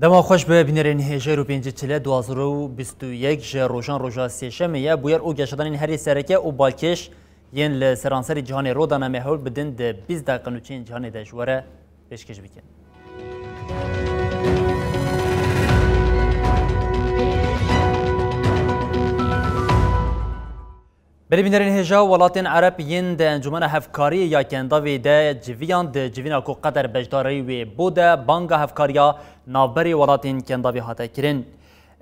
دما خوش به بینرین هجر و پنج چله 2021 جه روشان روژا سیشمه یا بویر او گشتن هری سرکه او بالکش ین لسرانسری جهان رودانه مهول بدن ده 20 دقیقه نوچین جهان دجوره پیشکش بکن. بری بینرین هجا ولاتین عرب ین ده انجمن هفکاری یا کنداوی ده جویان ده جوینا کو قدر بجداری و بوده بانگا هفکاریا نابری ولاتین کنداوی هاته کرن.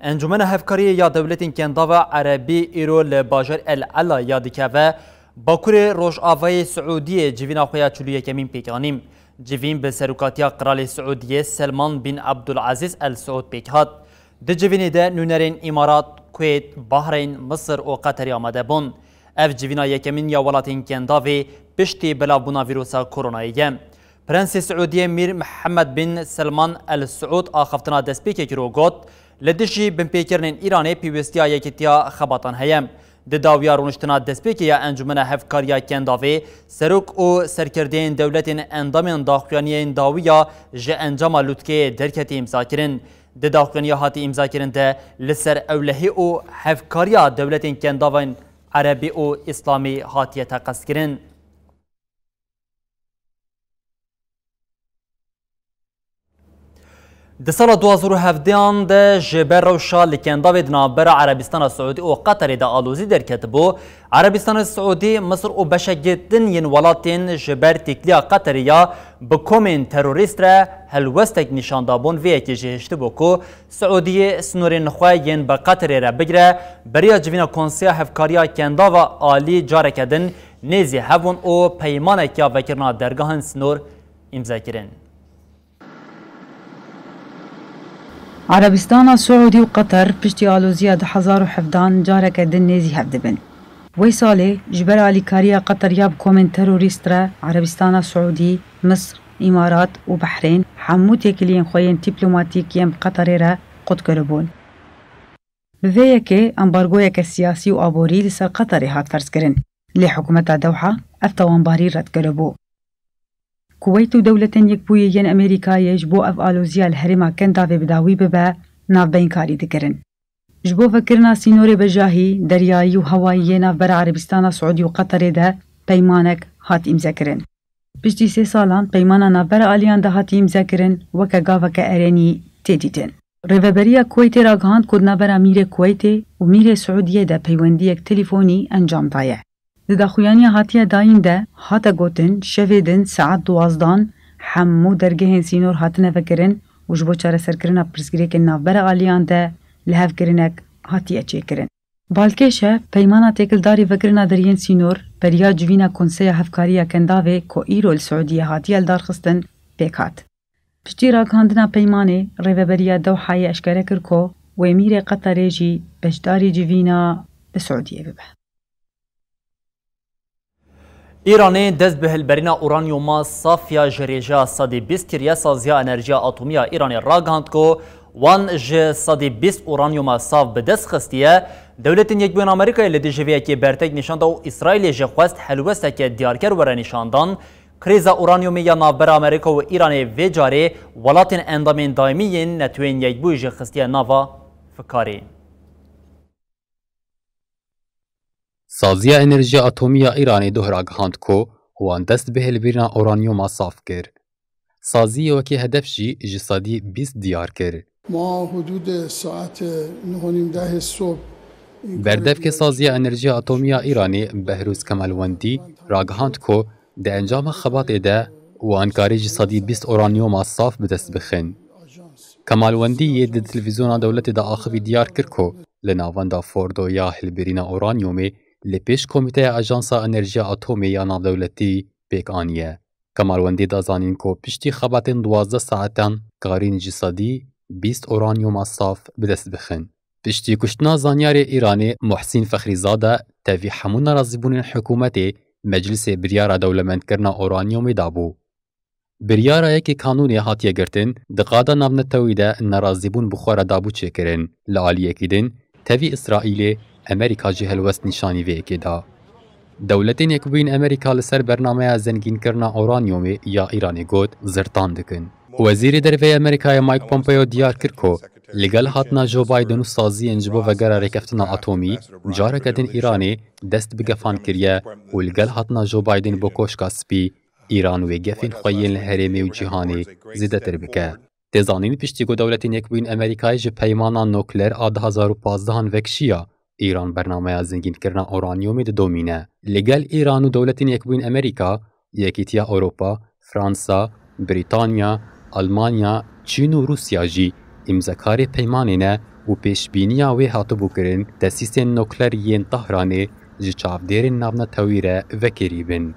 انجمن هفکاری یا دولتین کنداوی عربی ایرو لباجر العلا یا دکوه باکور روش آوای سعودی جوینا خویا چلویه کمین پیکانیم. جوین به سروکاتیا قرال سعودیه سلمان بن عبدالعزیز السعود پیکهات. ده جوینی ده نونرین امارات، کویت، بحرین، مصر و قطر آمده بون. اف جوینا یکمین یا ولاتین کنداوی پشتی بلابونا ویروسا کروناییه. پرنس سعودی میر محمد بن سلمان السعود آخفتنا دست پیک کرو گوت لدشی بن پیکرن ایرانی پیوستیا یکتیا خباتان هیم. داویا رونشتنا دست پیک یا انجمن هفکاریا کنداوی سروک و سرکردین دولتین اندامین داخویانین داویا جه انجام لوتکه درکتی امضا کرن. داخویانیا هاتی امضا کرن ده لسر اولهی و هفکاریا دولتین کنداوین عربی و اسلامی هاتیه تقص کرن. ده سال 2017 ده جبر روشا لکنداوی دنابر عربستان سعودی و قطر ده آلوزی در کتبو عربستان سعودی مصر و بشگتن ین ولاتین جبر تکلیا قطریا بکومین تروریست را هلوستک نشان دابون وی اکی جهشت بکو سعودی سنورین خواه ین با قطر را بگره بریا جوینا کنسیا هفکاریا کنداو آلی جارکدن نیزی هفون و پیمانکیا وکرنا درگاهن سنور امضا کرن. عربستان سعودي وقطر پشتی آلوزیا 2017 جارك دن نيزي هفدبن. وي سالي جبر آليكاريا قطر ياب كومن تروريست را عربستان سعودي مصر امارات وبحرين حمو تيكلين خوين دبلوماتيك يم قطر را قد كربون. بفيك امبارغويك السياسي وابوري لسر قطر هات فرز كرن لحكومة دوحة افتوان باري رد كربو. كويت دولة يكبوية ين أمريكا يجبو أف آلوزيا الهرما كنداوي بداوي ببا ناف بين كاري دكرن. جبو فكرنا سينوري بجاهي درياي وهواي ناف برا عربستان سعودي وقطر ده بيمانك هات امزاكرن. بجدي 3 سالان بيمانا ناف برا آليان ده هات امزاكرن وكا غافكا أراني تيديتن. ريفابريا كويت راغهاند كودنا برا ميري كويت وميري سعودية ده بيونديك تليفوني انجام ضايع. داخویانی هاتیه داین ده هاتا گوتن شویدن ساعت 12 حمو درگهن سینور هاتنه فکرن و جبو چاره سرکرنا پرسگیری که نافبر آلیان ده لحف کرنک هاتیه چه کرن. بالکشه پیمانا تکل داری فکرنا درین سینور بریا جوینا کنسیا هفکاریا کنداوه که ایرول سعودیه هاتیه الدارخستن بیکات. پشتی راگهاندنا پیمانه ریوبریا دوحای اشکره کرکو و امیر قطره جی بجداری جوینا بسعودیه ببه. ایرانی دست به هلبرینا اورانیوما صافیا جریجا صدی 20 کریا سازیا انرژیا اتمیا ایرانی راگاند کو وان ج صدی 20 اورانیوما صاف به دست خستیه دولت یک بین آمریکا لدیجویه که برتک نشانده و اسرائیل جخواست حلوسته که دیارکر وره نشاندان کریزا اورانیومی یا نابر آمریکا و ایرانی وی جاری ولاتین اندامین دائمی نتوین یک بوی جخستیه ناوا فکاری. سازیا انرژی اتمی ایرانی دوهراگهاند کو وان دست به هلبرینا اورانیوما صاف کر. سازی وکی هدف جی جسادی 20 دیار کر. ما حدود ساعت 9:30 صبح بردف که سازیا انرژی اتمی ایرانی بهروز کمالوندی راگهاند کو ده انجام خبات ده وان کاری جسادی 20 اورانیوما صاف به دست بخن. کمالوندی ید تلویزیون دولت دا آخوی دیار کر کو لناوان دا فوردو یا هلبرینا اورانیومی لپیش کمیته اجانسا انرژی اتمی یا ناودولتی پیک آنیه. کمالوندی دا زانین کو پشتی خباتین 12 ساعتان karîn ji sadî 20 uranyuma saf bi dest bixin. Piştî kuştina zanyarê Îranê Muhsîn Fexrîzade tevî hemû nerazîbûnên hikûmetê Meclisê biryara dewlemendkirina uranyumê dabû. Biryara yekê kanûnê hatiye girtin, di qada navnetewî de nerazîbûn bi xwe re dabû çêkirin. Li aliyekî din, tevî İsraîlê Amerîka jî helwest nîşanî vê yekê da. Dewletên Yekbûyîn Amerîka li ser bernameya zengînkirina uranyumê ya Îranê got zirtan dikin. Wezîrê Derveyê Amerîkayê Mike Pompeo diyar kir ku li gel hatina Joe Biden û saziyên ji bo vegera rêkeftina atomî, careke din Îranê dest bi gefan kiriye û li gel hatina Joe Biden bo koşka spî, Îran wê gefên xwe yên li herêmê û cîhanê zêdetir bike. Tê zanîn piştî ku Dewletên Yekbûyîn Amerîkayê ji peymana nukler a 2015 vekişiya Îran bernameya zengînkirina uranyumê didomîne. Li gel Îran û Dewletên Yekbûyîn Amerîka, Yekîtiya Ewropa, Fransa, Brîtanya, Almanya, Çîn û Rûsya jî îmzekarê peymanê ne û pêşbîniya wê hatibû kirin tesîsên nukler yên Tehranê ji çavdêrên navnetewî re vekerî bin.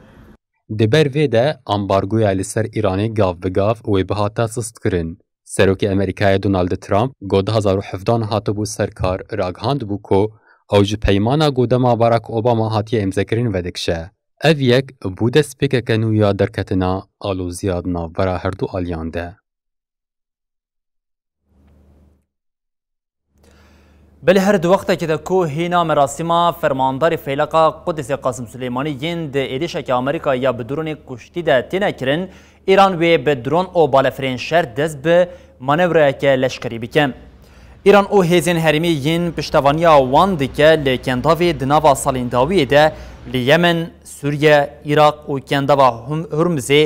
Di ber vê de ambargoya li ser Îranê gav bi gav wê bihate sistkirin. Serokê Amerîkayê Donald Trump got 2017 hatibû serkar ragihand ku ew ji peymana godema Barack Obama hatiye imzekirin vedikşe. Ev yek bû destpêkeke nû ya derketina alûziya navbera her du aliyan de. بله هر دو وقت که دکو هینا مراسما فرماندار فیلقا قدس قاسم سلیمانی یند ایدیش که آمریکا یا بدرون کشتی ده تینه کرن ایران و بدرون او بالفرین شهر دست به مانوره که لشکری بکن. ایران او هیزین هرمی ین پشتوانیا وان دیگه لکنداوی دناوا سالین داویه ده لیمن، سوریه، عراق و کنداوا هرمزی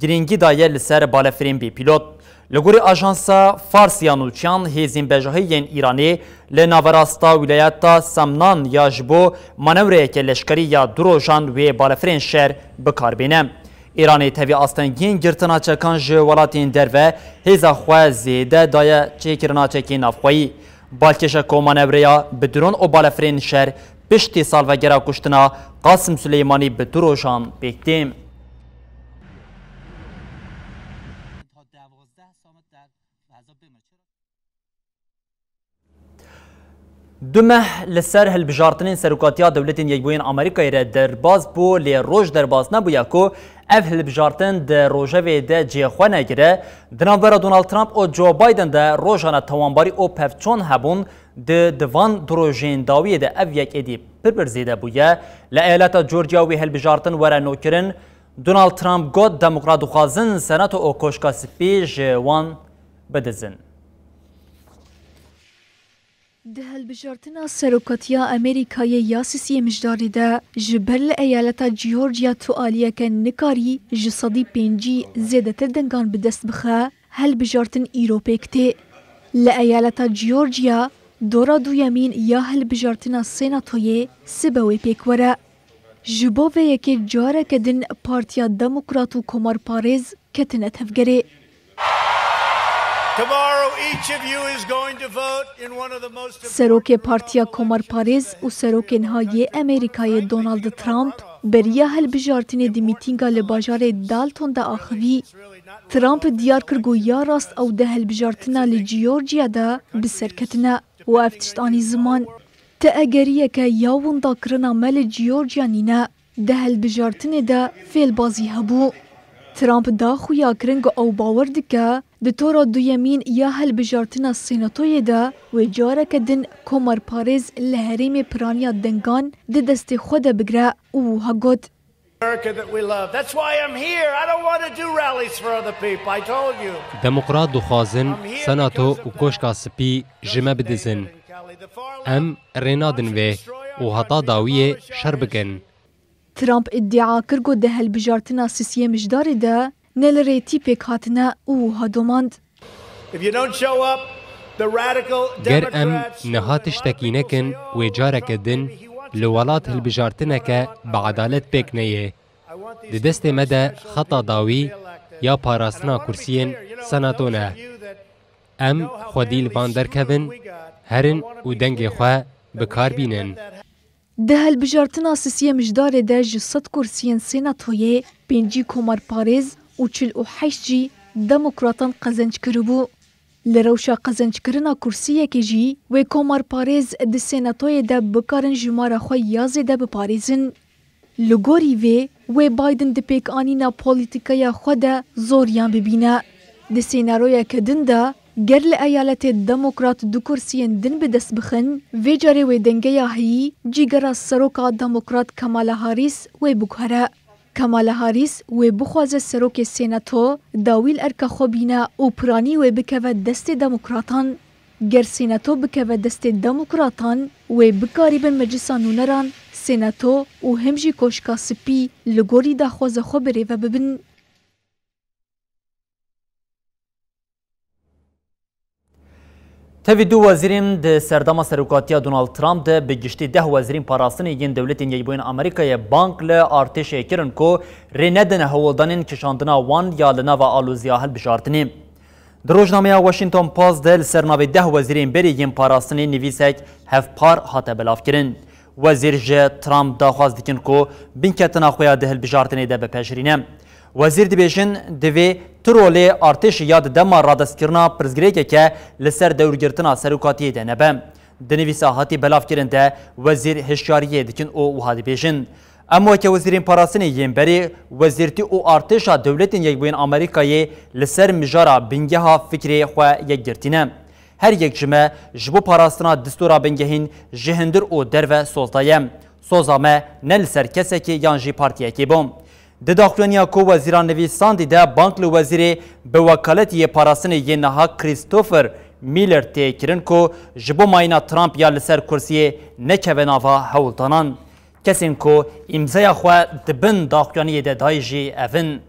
گرینگی دایه لسر بالفرین بی پیلوت. لگوری آژانسا فارسیا نوچیان هیزین بجاهیین ایرانی لناوراستا ولایتا سمنان یا جبو مانوره که لشکری یا دروژان و بالفرین شهر بکار بینه. ایرانی تاوی آستنگین گرتنا چکان جو ولاتین دروه هیزا خواه زیده دایه چیکرنا چکی نافخوایی. بالکش کو مانوریا بدرون و بالفرین شهر پشتی سال و گرا کشتنا قاسم سلیمانی به دروژان بیکتیم. دومه لسر هلبجارتنین سروکاتیا دولتین یکبوین آمریکایی را درباز بو لی روش درباز نبویا کو اف هلبجارتن ده روژوی ده جیخواه نگیره دنابرا دونالد ترامپ و جو بایدن ده روژانا توانباری او پفچون هبون ده دوان دروژین داویه ده اف یک ایدی پربرزیده بویا لایالتا جورجیا وی هلبجارتن ورا نوکرن دونالد ترامپ گوت دموکرات خوازن سنات او کوشکا سپی جوان بدزن. ده هلبجارتنا سروکاتیا امریکای یاسیسی مجداری ده جبر لایالتا جیورجیا تو آلیه که نکاری جسادی پینجی زیده تر دنگان به دست بخه هلبجارتن ایروپیکتی لایالتا جیورجیا دورا دو یمین یا هلبجارتنا سیناتوی سبوی پیکوره جبو و یکی جاره کدن پارتیا دموکراتو کمار پاریز کتنه تفگره. سروک پارتیا کمار پاریز و سروک نهایی امریکای دونالد ترامپ بریا هلبجارتین دی میتینگا لباجار دالتون دا آخوی. ترامپ دیار کرگو یا راست او ده هلبجارتنا لجیورجیا دا بسرکتنا و افتشتانی زمان تا اگریه که یاون دا کرنا مل جیورجیا نینا ده هلبجارتین دا فیل بازی هبو. ترامپ دا خویا کرنگ او باور دکه د تورا دو یمین یا هلبجارتنا سیناتوی دا و جاره کدن کمار پاریز لحریم پرانیا دنگان د دست خود بگره او ها گود. دموکرات دخوازن سناتو و کوشکا سپی جمع بدزن. ام رینادن و هتا داویه شر بگن. ترامپ ادعا کرگو ده هلبجارتنا سیسیه مجداری ده نل ریتی پیک هاتنه او ها دوماند. گر ام نهاتش تکینکن و جارک دن لولات هلبجارتنه که بعدالت پیک نیه. ده دست مده خطا داوی یا پاراستنا کرسین سناتونه. ام خودیل باندر کبن هرن و دنگ خواه بکار بینن. ده هلبجارتنا سیسیه مجدار ده جسد کرسین سیناتویه پینجی کمار پاریز و 48 جی دموکراتان قزنج کربو. لروشا قزنج کرنا کرسیه که جی و کمار پاریز ده سیناتوی ده بکارن جمارا خواه یازه ده بپاریزن. لگوری و بایدن ده پیک آنینا پولیتیکایا خود ده زوریان ببینه. ده سینارویا کدن ده گر لایالت دموکرات دو کرسیین دن به دست بخن و جاره و دنگه هایی جیگرا سروکا دموکرات کمالا هاریس و بکاره. کمالا هاریس و بخواز سروک سیناتو داویل ارکا خوبینا و پرانی و بکوه دست دموکراتان. گر سیناتو بکوه دست دموکراتان و بکاری بن مجلسا نونران سیناتو و همجی کوشکا سپی لگوری دا خوز خو بریوه ببن. تەوی دوو وەزیرین د سەردەما سەرۆکاتیە دۆناڵد ترامپ de bi giştî 10 wezîrên parastinê yên dewletên Yekbûyîn Amerîkayê bank li artêşê kirin ku rê nedine hewildanên kişandina wan ya li nava alûziya hilbijartinê. Di rojnameya Washington Post de li ser navê 10 wezîrên berê yên parastinê nivîsek hevpar hate belavkirin. Wezîr ji Trump daxwaz dikin ku binketina xwe ya di hilbijartinê de bipejirîne. Wezîr dibêjin divê tu rolê artêşê ya di dema radestkirina pirsgirêkeke li ser dewrgirtina serokatiyê de nebe. Di nivîsa hatî belavkirin de wezîr hişyariyê dikin û wiha dibêjin. Em weke wezîrên parastinê yên berê wezîrtî û artêşa dewletên Yekbûyîn Amerîkayê li ser mijara bingeha fikrê xwe yekgirtîne. Her yek ji me ji bo parastina distûra bingehîn ji hindir û derve sozdaye. Soza me ne li ser kesekê yan jî partiyekê bom. Di daxuyaniya ku wezîran nivîsandî de bank li wezîrê bi wekaletiyê parastinê yên niha Christopher Miller tê kirin ku ji bo mayîna Trump ya li ser kursiyê nekeve nava hewildanan. Kesên ku îmzaya xwe dibin daxuyaniyê de dayî jî evin.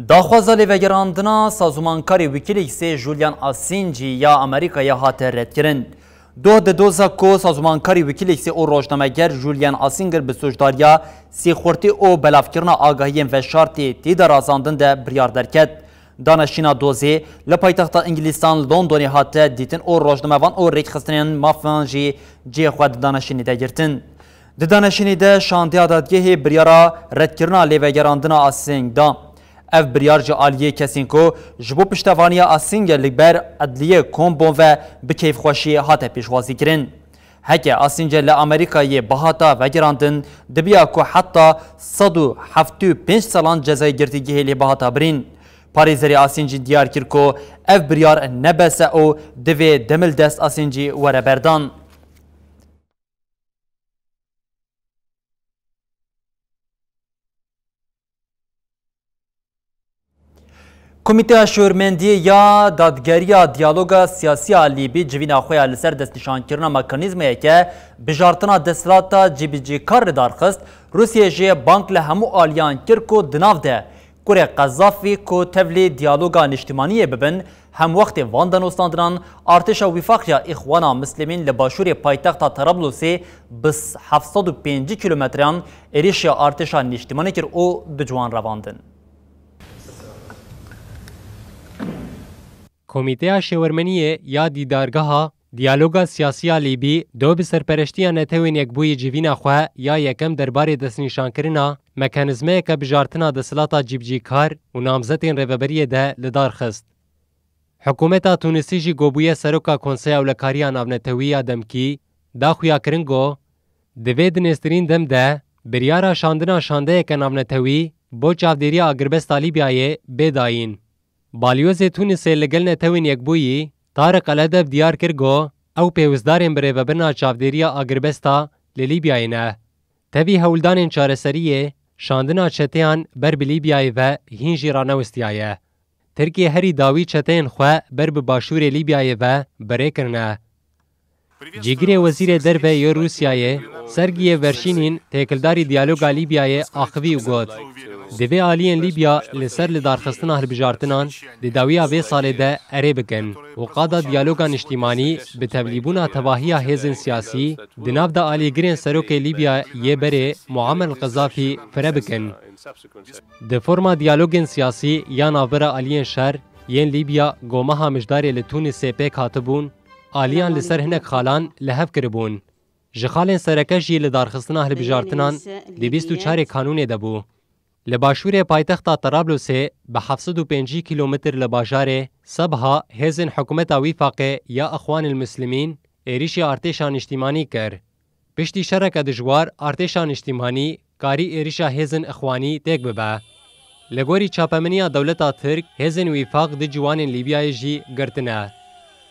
Daxwaza lêvegerandina sazûmankarê Wikileaksê Julian Assange ya Amerîkayê hate redkirin. Doh di doza ku sazûmankarê Wikileaksê û rojnameger Julian Assange bi sojdariya sêxurtî û belavkirina agahiyên veşartê tê de razandin de biryar derket. Daneşîna dozê li paytexta Ingîlistan Londonê hate dîtin û rojnamevan û rêkxistinên mafan jî cihê xwe di danişînê de girtin. Di danişînê de şandiya dadgehê biryara redkirina lêvegerandina Assange da. Ev biryar ji aliyê kesên ku ji bo piştevaniya Assange li ber edliyê kombon ve bi keyfxweşî hate pêşwazî kirin. Heke Assange li Amerîkayê bihata vegerandin dibiya ku heta 175 salan cezayê girtîgehê lê bihata birîn. Parêzerê Assange diyar kir ku ev biryar nebese û divê demil dest Assange were berdan. Komîteya Şêwirmendiyê ya dadgeriya diyaloga siyasî a Lîbî civîna xwe ya li ser destnîşankirina mekanîzmayeke bijartina desthilata cîbicîkar li darxist, Rusyayê jê bank li hemû aliyan kir ku di nav de kurê Qezafî ku tevlî diyaloga niştimaniyê bibin, hem wextê van danostandina artêşa wîfaqiya Îxwana Mislimîn li başûrê paytexta Trablusê bi 705 kilometreyan êrişa artêşa niştimanî kir û di ciwan revandin. Komîteya Şêwirmeniyê ya dîdargeha diyaloga siyasî a Lîbî do bi serpereştiya netewên yekbûyî civîna xwe ya yekem derbarê destnîşankirina mekanîzmayeka bijartina desthilata cîbicîkar û namzetên rêveberiyê de li dar xist. Hikûmeta Tunîsî jî gobûye seroka Konseya Ewlekariya Navnetewî ya Demkî daxuya kirin got divê di nêztirîn dem de biryara şandina şandeyeke navnetewî بۆ چاودێریە ئاگربەستا لیبیایê بێدایین. بالیۆزê Tunîsê li gel netewên yekbûyî Tarek Eledeb diyar kir got ew pêwîzdarên birêvebirina çavdêriya Agrbesta li Lîbyayê ne. Tevî hewldanên çareseriyê şandina çeteyan ber bi Lîbyayê ve hîn jî ranewistiyaye. Tirkiye herî dawî çeteyên xwe ber bi başûrê Lîbyayê ve berê kirine. Cîgirê Wezîrê Derve yê Rûsyayê Sergiyê Verşînîn têkildarî diyaloga Lîbyayê axivî û got divê aliyên Lîbya li ser li darxistina hilbijartinan di dawiya vê salê de erê bikin û qada diyaloga niştîmanî bi tevlîbûna tevahiya hêzên siyasî di nav da alîgirên serokê Lîbya yê berê Muammer Qezafî fire bikin. Di forma diyalogên siyasî ya navbera aliyên şer yên Lîbya gomeha mijdarê li Tunîsê pêk hatibûn, aliyan li ser hinek xalan li hev kiribûn. Ji xalên serekeş jî li darxistina hilbijartinan di 24 kanûnê de bû. Li başûrê paytexta Trablosê bi 750 kilometr li bajarê sebha hêzên hikûmeta Wîfaqê ya Exwanil Muslimîn êrişî artêşa niştîmanî kir. Piştî şereke dijwar artêşa niştîmanî karî êrişa hêzên Exwanî têk bibe. Li gorî çapemeniya dewleta Tirk hêzên Wîfaq di ciwanên Lîbyayê jî girtine.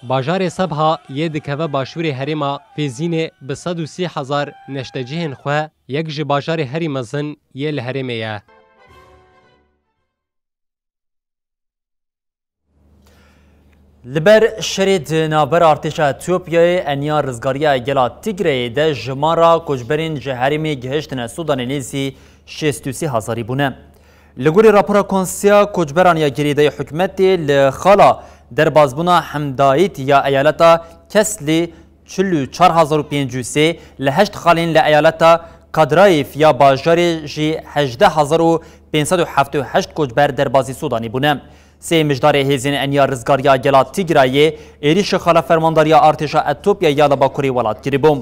Bajarê sebha yê dikeve başûrê herêma Fêzînê bi 130,000 neştecihên xwe yek ji bajarê herî mezin yê li herêmê ye. Li ber şerê di navbera artêşa Etiyopyayê eniya rizgariya gela Tigrayê de ji mara koçberên ji herêmê gihiştine Sudanê nêzî 63,000 bûne. Li gorî rapora Konseya Koçberan ya Girêdayê Hikûmetê li xala derbazbûna hemdayît ya eyaleta Keslê 44,500 li 8 xalên li eyaleta Kadrayif ya bajarê jî 18,578 koçber derbazî Sudanî bûne. Sê mijdarê hêzên eniya rizgariya gela Tigrayê êrişa xala fermandariya artêşa Etiyopya ya li Bakurê welat kiribû.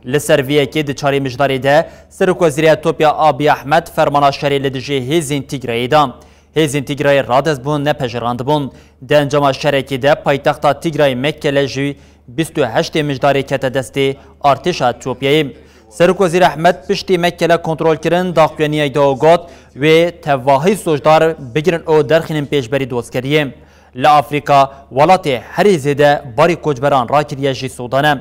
Li ser viyekê di çarê mijdarê de Serokvezîrê Etiyopya Abiy Ahmed fermana şerê li dijî hêzên Tigrayê da. Hêzên Tigrayê radezbûn nepejirandibûn. Di encama şerekê de paytexta Tigrayê Mekkele jî 28 mijdarê kete destê artêşa Etiyopyayê. Serokvezîr Ahmed piştî Mekkele kontrol kirin daxuyaniyê de o got wê tevahî sojdar bigirin o derxînin pêşberî dozkeriyê. Li Afrika welatê herî zêde barî koçberan rakiriye jî Sudanê.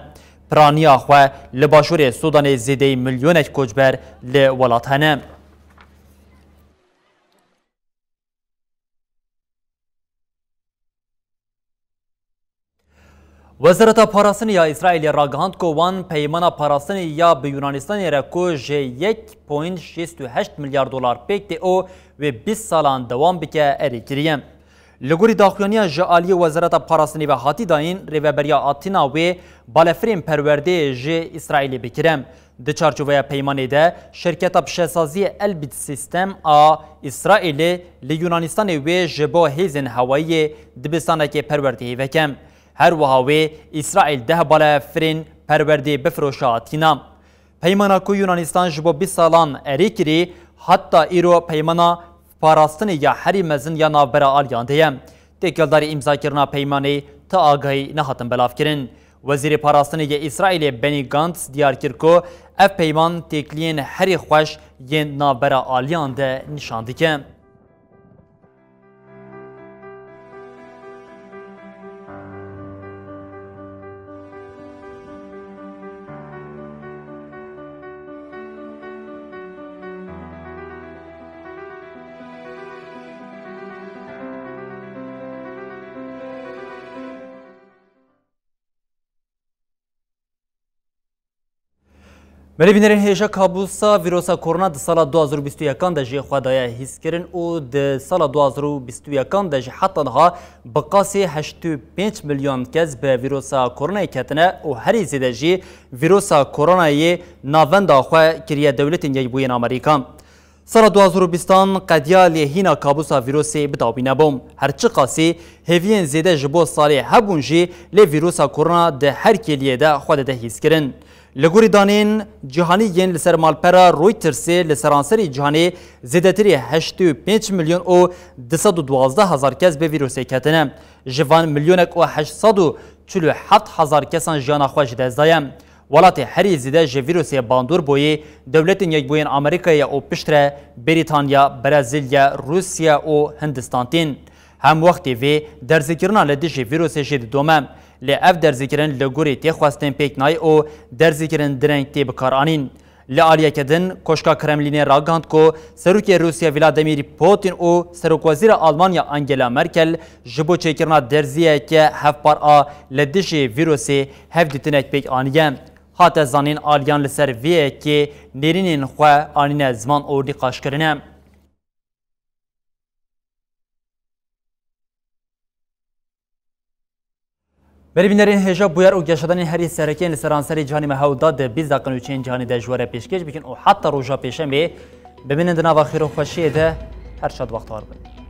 Piraniya xwe li başûrê Sudanê zêdeyî milyonek koçber li welat hene. Wezareta Parastinê ya İsraîlê ragihand ku wan peymana parastinê ya bi Yunanistanê re ku ji 1.68 milyar dolar pêk tê û wê 20 salan dewam bike erê kiriye. Li gorî daxuyaniya ji aliyê Wezareta Parastinê ve hatî dayîn rêveberiya atina wê balefirên perwerdeyê ji İsraîlê bikire. Di çarçoveya peymanê de şirketa pişesaziyê Elbit Sistem a İsraîlê li Yunanistanê wê ji bo hêzên hewayiyê dibistanekê perwerdeyê veke. Her wiha wê İsraîl deh balefirên perwerdê bifroşa atîna. Peymana ku Yunanistan ji bo 20 salan erê kirî hatta îro peymana parastinê ya herî mezin ya navbera aliyan de ye. Têkildarî îmzakirina peymanê ti agahî nehatin belavkirin. Wezîrê Parastinê yê İsraîlê Benny Gantz diyar kir ku ev peyman têkiliyên herî xweş yên navbera aliyan de nîşan dike. Merîbînerên hêja kabusa vîrosa korona di sala 2021 de jî xwe daye hîskirin û di sala 2021 de jî heta niha bi qasî 85 milyon kes bi vîrosa koronayê ketine û herî zêde jî vîrosa koronayê navenda xwe kiriye dewletên Yekbûyên Amerîkan. Sala 2020 qediya lêhîna kabusa vîrosê bidawî nebûm. Her çi qasî hêviyên zêde ji bo salê hebûn jî lê vîrosa korona di her kêliyê de xwe dide hîskirin. Li gorî danên cîhanî yên li ser malpera Reutersê li seranserî cîhanê zêdetirî 85 milyon û 212,000 kes bi vîrosê ketine. Ji van milyonek û 847,000 kesan jiyana xwe ji dest daye. ولاتی هری زیده جه ویروسی باندور بوی دولتین یک بوین امریکای او پشتره بریتانیا، برازیلیا، روسیا او هندستان تین. هم وقتی وی درزیکرنا لدیجی ویروسی جد دومه لی اف درزیکرن لگوری تیخواستن پیک نای او درزیکرن درنگ تی بکارانین. لعالیه کدن کشکا کرملین راگاند کو سروکی روسیا ولادیمیر پوتین او سروک وزیر آلمانیا انگلا مرکل جبو چکرنا درزیه که هف پار آ لدیجی ویروسی هف دیتنک پیک آنیه. حتی زنین آلیان لسر ویه که نیرینین خواه آنین زمان او دیقاش کرنه. بربینرین هجا بویر و گشتن هری سرکین لسرانسری جهانی مهوداد 20 دقیقه چین جهانی ده جواره پیشکش بکن و حتی روزا پیشم ببینند نوا خیر و خوشی ده هر شاد وقت هار بید.